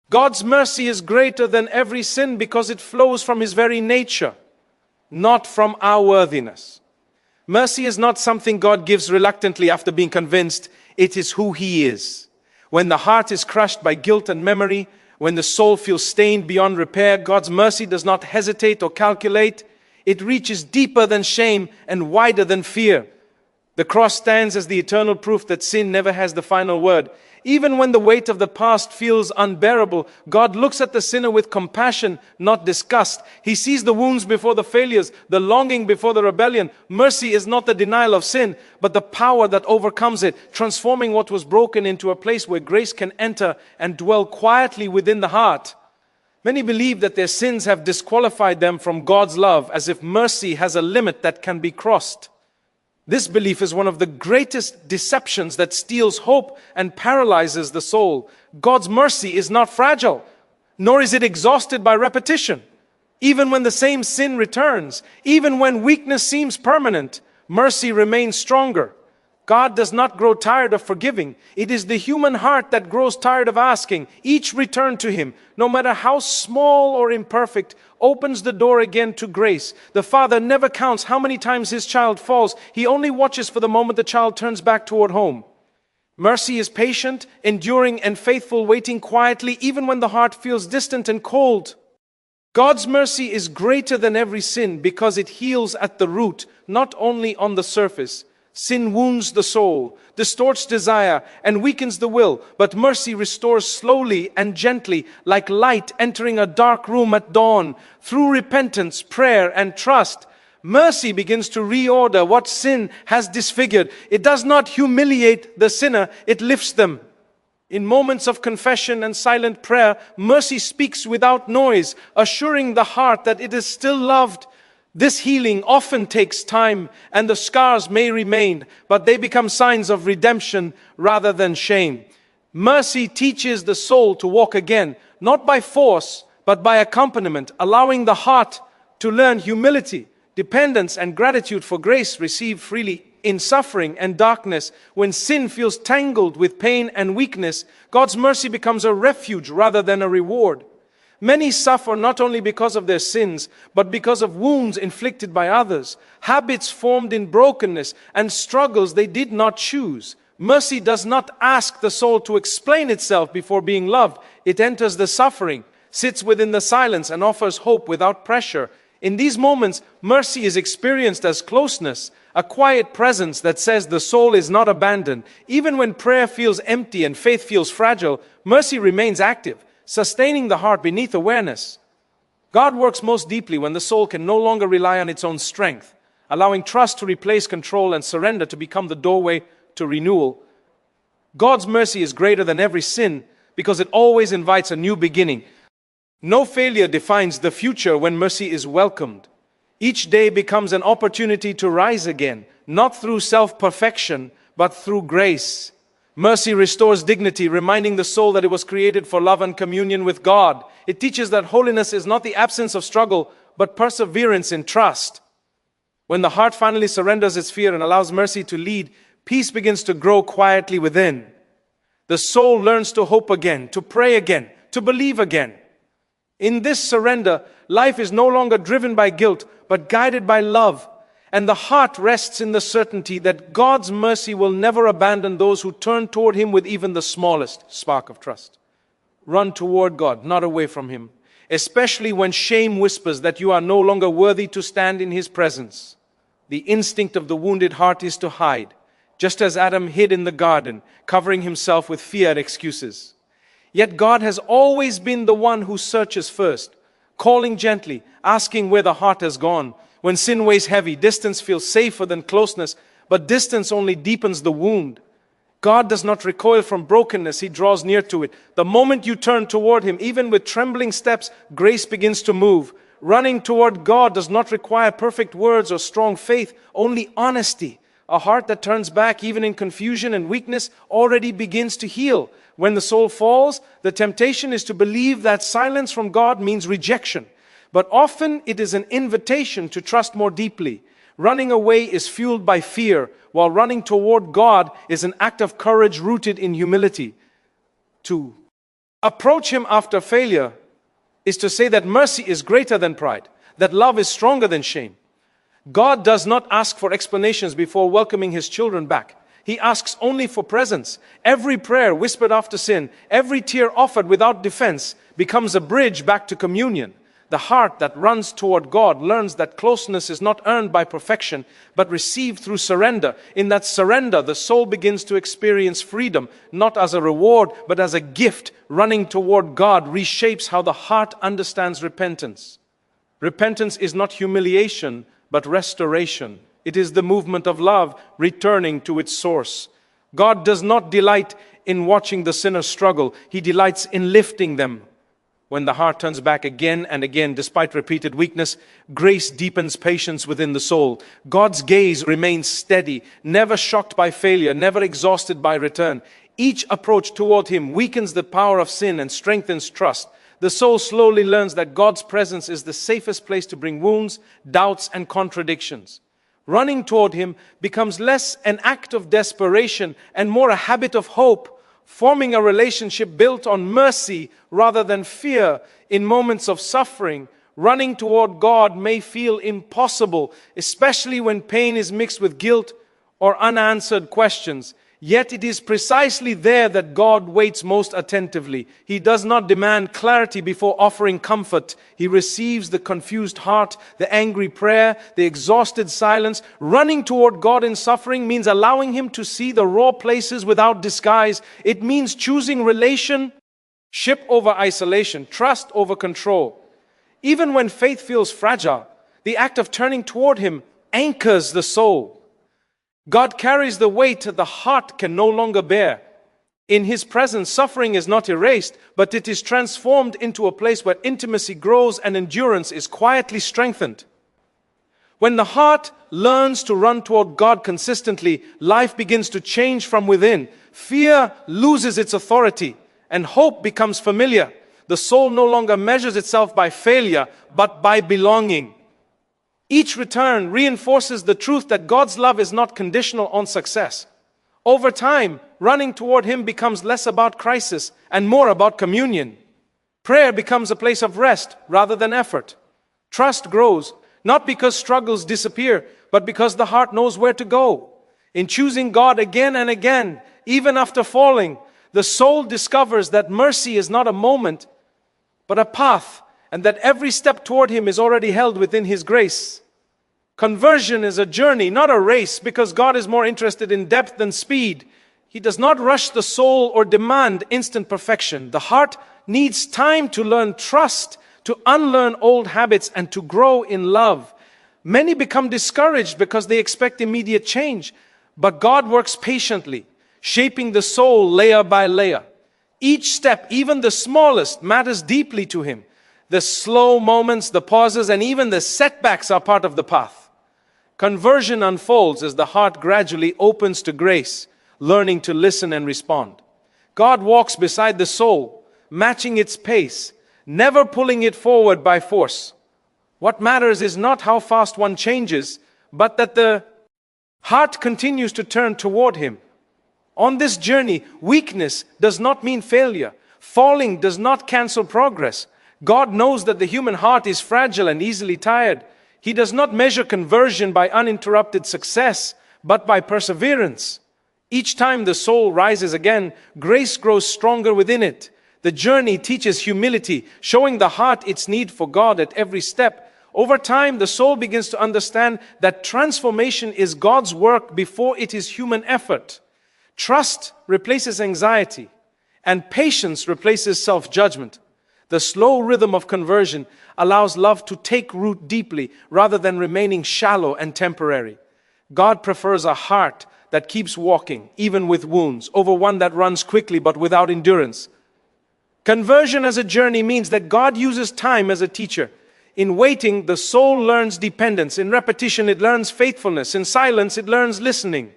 God's mercy is greater than every sin because it flows from His very nature, not from our worthiness. Mercy is not something God gives reluctantly after being convinced. It is who He is. When the heart is crushed by guilt and memory, when the soul feels stained beyond repair, God's mercy does not hesitate or calculate. It reaches deeper than shame and wider than fear. The cross stands as the eternal proof that sin never has the final word. Even when the weight of the past feels unbearable, God looks at the sinner with compassion, not disgust. He sees the wounds before the failures, the longing before the rebellion. Mercy is not the denial of sin, but the power that overcomes it, transforming what was broken into a place where grace can enter and dwell quietly within the heart. Many believe that their sins have disqualified them from God's love, as if mercy has a limit that can be crossed. This belief is one of the greatest deceptions that steals hope and paralyzes the soul. God's mercy is not fragile, nor is it exhausted by repetition. Even when the same sin returns, even when weakness seems permanent, mercy remains stronger. God does not grow tired of forgiving. It is the human heart that grows tired of asking. Each return to Him, no matter how small or imperfect, opens the door again to grace. The Father never counts how many times His child falls. He only watches for the moment the child turns back toward home. Mercy is patient, enduring, and faithful, waiting quietly even when the heart feels distant and cold. God's mercy is greater than every sin because it heals at the root, not only on the surface. Sin wounds the soul, distorts desire, and weakens the will, but mercy restores slowly and gently, like light entering a dark room at dawn. Through repentance, prayer, and trust, mercy begins to reorder what sin has disfigured. It does not humiliate the sinner, it lifts them. In moments of confession and silent prayer, mercy speaks without noise, assuring the heart that it is still loved. This healing often takes time, and the scars may remain, but they become signs of redemption rather than shame. Mercy teaches the soul to walk again, not by force, but by accompaniment, allowing the heart to learn humility, dependence, and gratitude for grace received freely. In suffering and darkness, when sin feels tangled with pain and weakness, God's mercy becomes a refuge rather than a reward. Many suffer not only because of their sins, but because of wounds inflicted by others, habits formed in brokenness, and struggles they did not choose. Mercy does not ask the soul to explain itself before being loved. It enters the suffering, sits within the silence, and offers hope without pressure. In these moments, mercy is experienced as closeness, a quiet presence that says the soul is not abandoned. Even when prayer feels empty and faith feels fragile, mercy remains active, sustaining the heart beneath awareness. God works most deeply when the soul can no longer rely on its own strength, allowing trust to replace control and surrender to become the doorway to renewal. God's mercy is greater than every sin because it always invites a new beginning. No failure defines the future when mercy is welcomed. Each day becomes an opportunity to rise again, not through self-perfection, but through grace. Mercy restores dignity, reminding the soul that it was created for love and communion with God. It teaches that holiness is not the absence of struggle, but perseverance in trust. When the heart finally surrenders its fear and allows mercy to lead, peace begins to grow quietly within. The soul learns to hope again, to pray again, to believe again. In this surrender, life is no longer driven by guilt, but guided by love. And the heart rests in the certainty that God's mercy will never abandon those who turn toward Him with even the smallest spark of trust. Run toward God, not away from Him, especially when shame whispers that you are no longer worthy to stand in His presence. The instinct of the wounded heart is to hide, just as Adam hid in the garden, covering himself with fear and excuses. Yet God has always been the one who searches first, calling gently, asking where the heart has gone. When sin weighs heavy, distance feels safer than closeness, but distance only deepens the wound. God does not recoil from brokenness, He draws near to it. The moment you turn toward Him, even with trembling steps, grace begins to move. Running toward God does not require perfect words or strong faith, only honesty. A heart that turns back even in confusion and weakness already begins to heal. When the soul falls, the temptation is to believe that silence from God means rejection. But often it is an invitation to trust more deeply. Running away is fueled by fear, while running toward God is an act of courage rooted in humility. To approach Him after failure is to say that mercy is greater than pride, that love is stronger than shame. God does not ask for explanations before welcoming His children back. He asks only for presence. Every prayer whispered after sin, every tear offered without defense becomes a bridge back to communion. The heart that runs toward God learns that closeness is not earned by perfection, but received through surrender. In that surrender, the soul begins to experience freedom, not as a reward, but as a gift. Running toward God reshapes how the heart understands repentance. Repentance is not humiliation, but restoration. It is the movement of love returning to its source. God does not delight in watching the sinner struggle. He delights in lifting them. When the heart turns back again and again, despite repeated weakness, grace deepens patience within the soul. God's gaze remains steady, never shocked by failure, never exhausted by return. Each approach toward Him weakens the power of sin and strengthens trust. The soul slowly learns that God's presence is the safest place to bring wounds, doubts, and contradictions. Running toward Him becomes less an act of desperation and more a habit of hope, forming a relationship built on mercy rather than fear. In moments of suffering, running toward God may feel impossible, especially when pain is mixed with guilt or unanswered questions. Yet it is precisely there that God waits most attentively. He does not demand clarity before offering comfort. He receives the confused heart, the angry prayer, the exhausted silence. Running toward God in suffering means allowing Him to see the raw places without disguise. It means choosing relationship over isolation, trust over control. Even when faith feels fragile, the act of turning toward Him anchors the soul. God carries the weight the heart can no longer bear. In His presence, suffering is not erased, but it is transformed into a place where intimacy grows and endurance is quietly strengthened. When the heart learns to run toward God consistently, life begins to change from within. Fear loses its authority, and hope becomes familiar. The soul no longer measures itself by failure, but by belonging. Each return reinforces the truth that God's love is not conditional on success. Over time, running toward Him becomes less about crisis and more about communion. Prayer becomes a place of rest rather than effort. Trust grows, not because struggles disappear, but because the heart knows where to go. In choosing God again and again, even after falling, the soul discovers that mercy is not a moment, but a path, and that every step toward Him is already held within His grace. Conversion is a journey, not a race, because God is more interested in depth than speed. He does not rush the soul or demand instant perfection. The heart needs time to learn trust, to unlearn old habits, and to grow in love. Many become discouraged because they expect immediate change, but God works patiently, shaping the soul layer by layer. Each step, even the smallest, matters deeply to Him. The slow moments, the pauses, and even the setbacks are part of the path. Conversion unfolds as the heart gradually opens to grace, learning to listen and respond. God walks beside the soul, matching its pace, never pulling it forward by force. What matters is not how fast one changes, but that the heart continues to turn toward Him. On this journey, weakness does not mean failure. Falling does not cancel progress. God knows that the human heart is fragile and easily tired. He does not measure conversion by uninterrupted success, but by perseverance. Each time the soul rises again, grace grows stronger within it. The journey teaches humility, showing the heart its need for God at every step. Over time, the soul begins to understand that transformation is God's work before it is human effort. Trust replaces anxiety, and patience replaces self-judgment. The slow rhythm of conversion allows love to take root deeply rather than remaining shallow and temporary. God prefers a heart that keeps walking, even with wounds, over one that runs quickly but without endurance. Conversion as a journey means that God uses time as a teacher. In waiting, the soul learns dependence. In repetition, it learns faithfulness. In silence, it learns listening.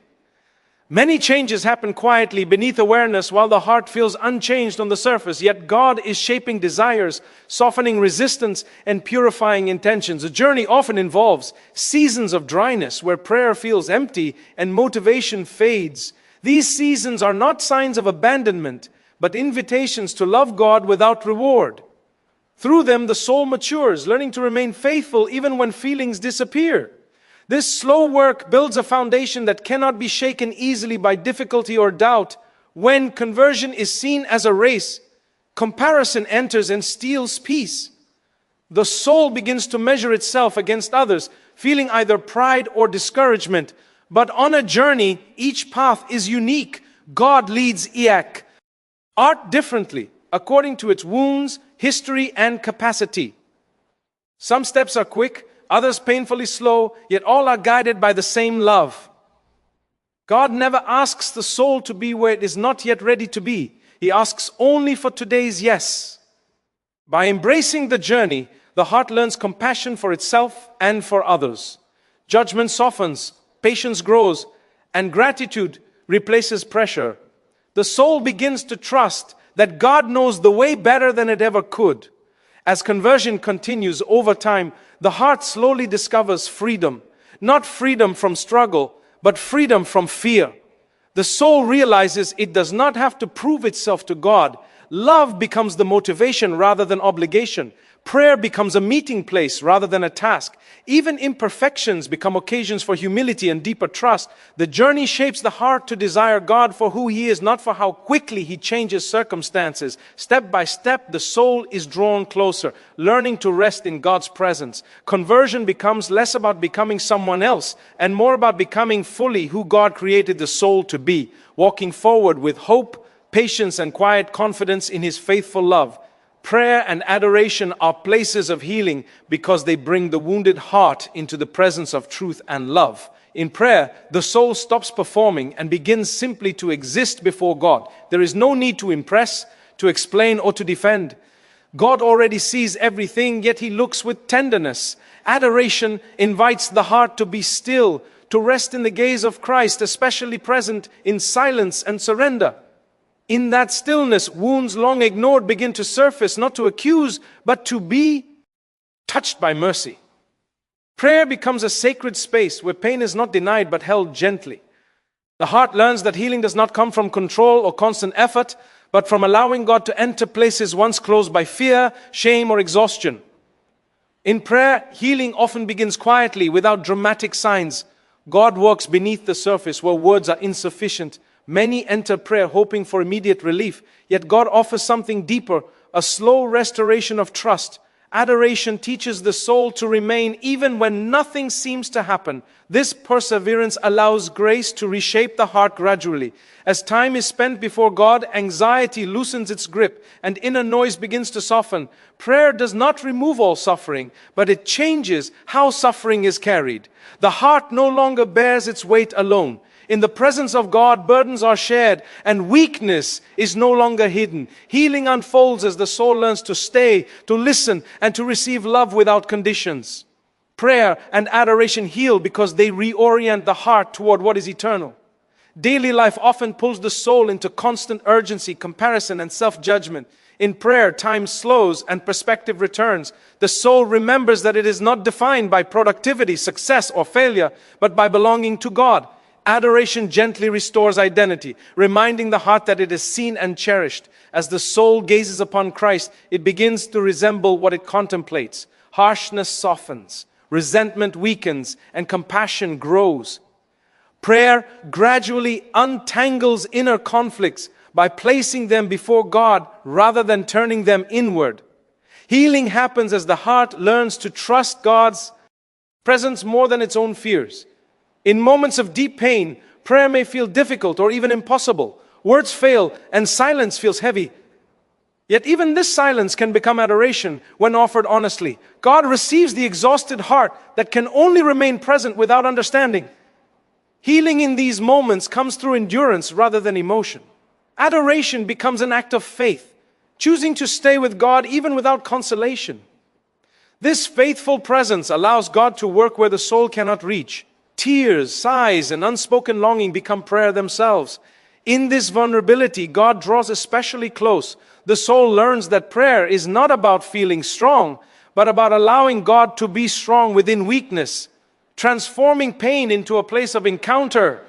Many changes happen quietly beneath awareness while the heart feels unchanged on the surface. Yet God is shaping desires, softening resistance, and purifying intentions. A journey often involves seasons of dryness where prayer feels empty and motivation fades. These seasons are not signs of abandonment, but invitations to love God without reward. Through them, the soul matures, learning to remain faithful even when feelings disappear. This slow work builds a foundation that cannot be shaken easily by difficulty or doubt. When conversion is seen as a race, comparison enters and steals peace. The soul begins to measure itself against others, feeling either pride or discouragement. But on a journey, each path is unique. God leads each art differently, according to its wounds, history, and capacity. Some steps are quick, others painfully slow, yet all are guided by the same love. God never asks the soul to be where it is not yet ready to be. He asks only for today's yes. By embracing the journey, the heart learns compassion for itself and for others. Judgment softens, patience grows, and gratitude replaces pressure. The soul begins to trust that God knows the way better than it ever could. As conversion continues over time, the heart slowly discovers freedom. Not freedom from struggle, but freedom from fear. The soul realizes it does not have to prove itself to God. Love becomes the motivation rather than obligation. Prayer becomes a meeting place rather than a task. Even imperfections become occasions for humility and deeper trust. The journey shapes the heart to desire God for who He is, not for how quickly He changes circumstances. Step by step, the soul is drawn closer, learning to rest in God's presence. Conversion becomes less about becoming someone else and more about becoming fully who God created the soul to be, walking forward with hope, patience, and quiet confidence in His faithful love. Prayer and adoration are places of healing because they bring the wounded heart into the presence of truth and love. In prayer, the soul stops performing and begins simply to exist before God. There is no need to impress, to explain, or to defend. God already sees everything, yet He looks with tenderness. Adoration invites the heart to be still, to rest in the gaze of Christ, especially present in silence and surrender. In that stillness, wounds long ignored begin to surface, not to accuse, but to be touched by mercy. Prayer becomes a sacred space where pain is not denied but held gently. The heart learns that healing does not come from control or constant effort, but from allowing God to enter places once closed by fear, shame, or exhaustion. In prayer, healing often begins quietly, without dramatic signs. God works beneath the surface where words are insufficient. Many enter prayer hoping for immediate relief, yet God offers something deeper, a slow restoration of trust. Adoration teaches the soul to remain even when nothing seems to happen. This perseverance allows grace to reshape the heart gradually. As time is spent before God, anxiety loosens its grip and inner noise begins to soften. Prayer does not remove all suffering, but it changes how suffering is carried. The heart no longer bears its weight alone. In the presence of God, burdens are shared and weakness is no longer hidden. Healing unfolds as the soul learns to stay, to listen, and to receive love without conditions. Prayer and adoration heal because they reorient the heart toward what is eternal. Daily life often pulls the soul into constant urgency, comparison, and self-judgment. In prayer, time slows and perspective returns. The soul remembers that it is not defined by productivity, success, or failure, but by belonging to God. Adoration gently restores identity, reminding the heart that it is seen and cherished. As the soul gazes upon Christ, it begins to resemble what it contemplates. Harshness softens, resentment weakens, and compassion grows. Prayer gradually untangles inner conflicts by placing them before God rather than turning them inward. Healing happens as the heart learns to trust God's presence more than its own fears. In moments of deep pain, prayer may feel difficult or even impossible. Words fail and silence feels heavy. Yet even this silence can become adoration when offered honestly. God receives the exhausted heart that can only remain present without understanding. Healing in these moments comes through endurance rather than emotion. Adoration becomes an act of faith, choosing to stay with God even without consolation. This faithful presence allows God to work where the soul cannot reach. Tears, sighs, and unspoken longing become prayer themselves. In this vulnerability, God draws especially close. The soul learns that prayer is not about feeling strong, but about allowing God to be strong within weakness, transforming pain into a place of encounter.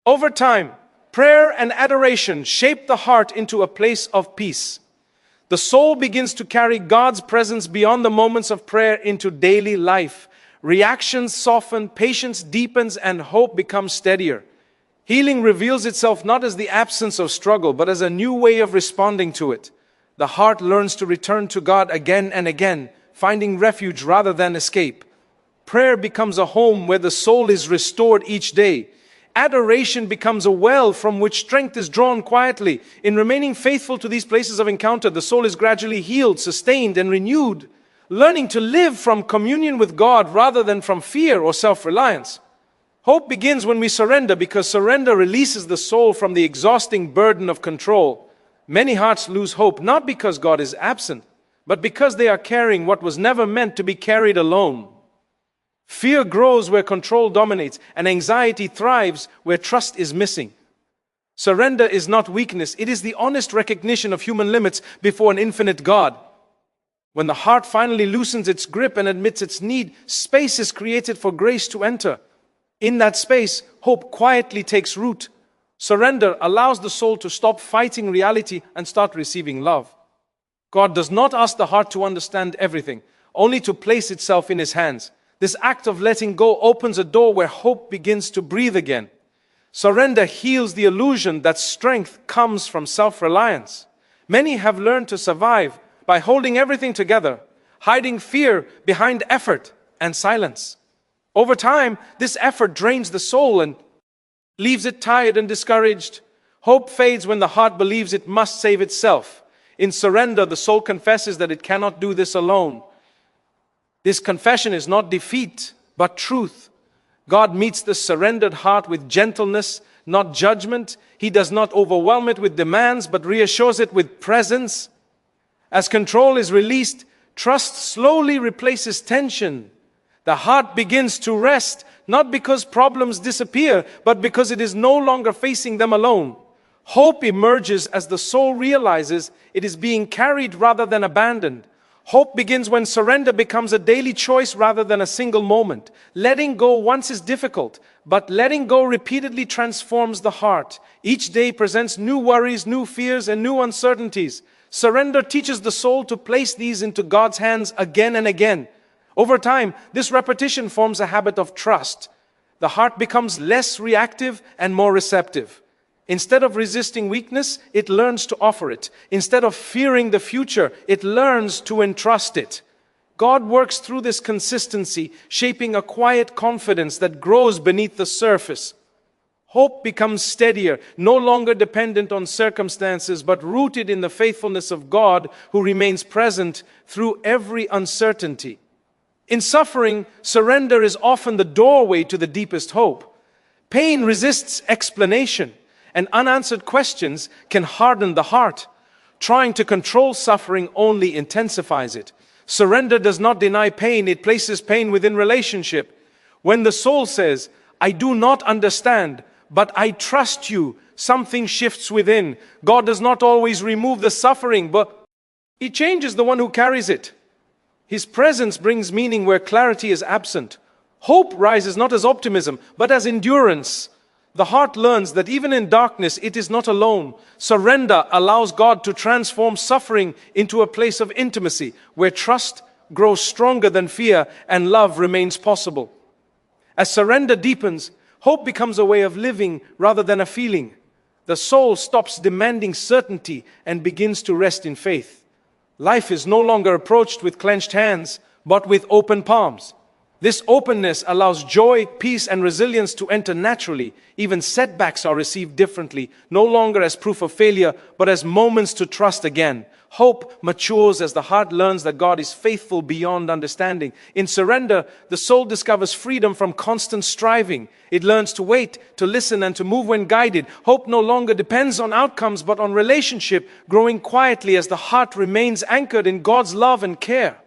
Over time, Prayer and adoration shape the heart into a place of peace. The soul begins to carry God's presence beyond the moments of prayer into daily life. Reactions soften, patience deepens, and hope becomes steadier. Healing reveals itself not as the absence of struggle, but as a new way of responding to it. The heart learns to return to God again and again, finding refuge rather than escape. Prayer becomes a home where the soul is restored each day. Adoration becomes a well from which strength is drawn quietly. In remaining faithful to these places of encounter, the soul is gradually healed, sustained, and renewed, learning to live from communion with God rather than from fear or self-reliance. Hope begins when we surrender, because surrender releases the soul from the exhausting burden of control. Many hearts lose hope not because God is absent, but because they are carrying what was never meant to be carried alone. Fear grows where control dominates, and anxiety thrives where trust is missing. Surrender is not weakness, it is the honest recognition of human limits before an infinite God. When the heart finally loosens its grip and admits its need, space is created for grace to enter. In that space, hope quietly takes root. Surrender allows the soul to stop fighting reality and start receiving love. God does not ask the heart to understand everything, only to place itself in His hands. This act of letting go opens a door where hope begins to breathe again. Surrender heals the illusion that strength comes from self-reliance. Many have learned to survive by holding everything together, hiding fear behind effort and silence. Over time, this effort drains the soul and leaves it tired and discouraged. Hope fades when the heart believes it must save itself. In surrender, the soul confesses that it cannot do this alone. This confession is not defeat, but truth. God meets the surrendered heart with gentleness, not judgment. He does not overwhelm it with demands, but reassures it with presence. As control is released, trust slowly replaces tension. The heart begins to rest, not because problems disappear, but because it is no longer facing them alone. Hope emerges as the soul realizes it is being carried rather than abandoned. Hope begins when surrender becomes a daily choice rather than a single moment. Letting go once is difficult, but letting go repeatedly transforms the heart. Each day presents new worries, new fears, and new uncertainties. Surrender teaches the soul to place these into God's hands again and again. Over time, this repetition forms a habit of trust. The heart becomes less reactive and more receptive. Instead of resisting weakness, it learns to offer it. Instead of fearing the future, it learns to entrust it. God works through this consistency, shaping a quiet confidence that grows beneath the surface. Hope becomes steadier, no longer dependent on circumstances, but rooted in the faithfulness of God, who remains present through every uncertainty. In suffering, surrender is often the doorway to the deepest hope. Pain resists explanation, and unanswered questions can harden the heart. Trying to control suffering only intensifies it. Surrender does not deny pain, it places pain within relationship. When the soul says, "I do not understand, but I trust you," something shifts within. God does not always remove the suffering, but He changes the one who carries it. His presence brings meaning where clarity is absent. Hope rises not as optimism, but as endurance. The heart learns that even in darkness, it is not alone. Surrender allows God to transform suffering into a place of intimacy, where trust grows stronger than fear and love remains possible. As surrender deepens, hope becomes a way of living rather than a feeling. The soul stops demanding certainty and begins to rest in faith. Life is no longer approached with clenched hands, but with open palms. This openness allows joy, peace, and resilience to enter naturally. Even setbacks are received differently, no longer as proof of failure, but as moments to trust again. Hope matures as the heart learns that God is faithful beyond understanding. In surrender, the soul discovers freedom from constant striving. It learns to wait, to listen, and to move when guided. Hope no longer depends on outcomes, but on relationship, growing quietly as the heart remains anchored in God's love and care.